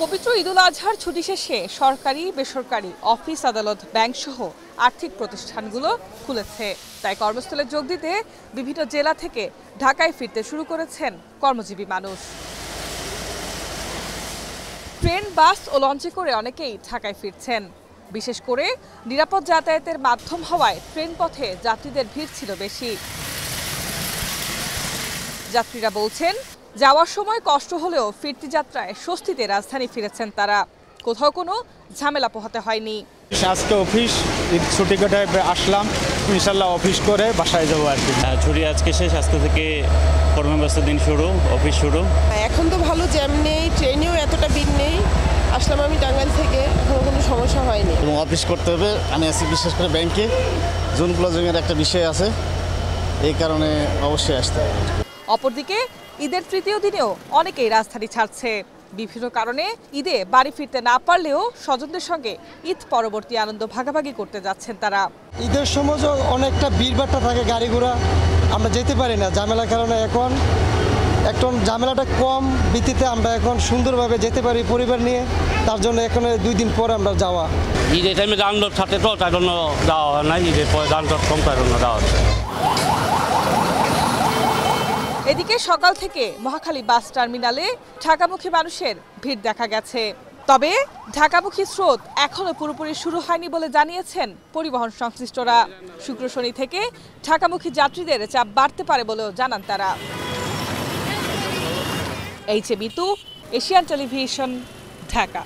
পবিত্র ঈদুল আজহার ছুটি শেষে সরকারি বেসরকারি অফিস আদালত ব্যাংক সহ আর্থিক প্রতিষ্ঠানগুলো খুলেছে। তাই কর্মস্থলে যোগ দিতে বিভিন্ন জেলা থেকে ঢাকায় ফিরতে শুরু করেছেন কর্মজীবী মানুষ। ট্রেন, বাস ও লঞ্চে করে অনেকেই ঢাকায় ফিরছেন। বিশেষ করে নিরাপদ যাতায়াতের মাধ্যম হওয়ায় ট্রেন পথে যাত্রীদের ভিড় ছিল বেশি। যাত্রীরা বলছেন, যাওয়ার সময় কষ্ট হলেও ফিরতি যাত্রায় স্বস্তিতে রাজধানী ফিরেছেন তারা। কোথাও কোনো ঝামেলা পোহাতে হয়নি। আজকে অফিস ছুটি কাটায় আসলাম, ইনশাল্লাহ অফিস করে বাসায় যাবো আর কি। ছুটি আজকে শেষ, আজকে থেকে কর্মব্যস্ত দিন শুরু, অফিস শুরু। এখন তো ভালো জ্যাম নেই, ট্রেনেও এতটা ভিড় নেই। আসলাম আমি টাঙ্গাইল থেকে, এখনো কোনো সমস্যা হয়নি। এবং অফিস করতে হবে, আমি আছি বিশেষ করে ব্যাংকে, জোন ক্লোজিংয়ের একটা বিষয় আছে, এই কারণে অবশ্যই আসতে হবে। অপরদিকে ঈদের তৃতীয় দিনেও অনেকেই রাজধানী ছাড়ছে। বিভিন্ন কারণে ঈদে বাড়ি ফিরতে না পারলেও স্বজনদের সঙ্গে ঈদ পরবর্তী আনন্দ ভাগাভাগি করতে যাচ্ছেন তারা। ঈদের সময় অনেকটা ভিড়ভাট্টা থাকে, গাড়ি ঘোড়া আমরা যেতে পারি না ঝামেলার কারণে। এখন ঝামেলাটা কম ভিত্তিতে আমরা এখন সুন্দরভাবে যেতে পারি পরিবার নিয়ে। তার জন্য এখানে 2 দিন পর আমরা যাওয়া। ঈদের টাইমে যানজট থাকে তো, তাই জন্য যাওয়া হয় না। ঈদের পরে যানজট কম, তাই জন্য যাওয়া হচ্ছে। এদিকে সকাল থেকে মহাখালী বাস টার্মিনালে ঢাকামুখী মানুষের ভিড় দেখা গেছে। তবে ঢাকামুখী স্রোত এখনো পুরোপুরি শুরু হয়নি বলে জানিয়েছেন পরিবহন সংশ্লিষ্টরা। শুক্র শনি থেকে ঢাকামুখী যাত্রীদের চাপ বাড়তে পারে বলেও জানান তারা। H A Bitu, Asian television, Dhaka.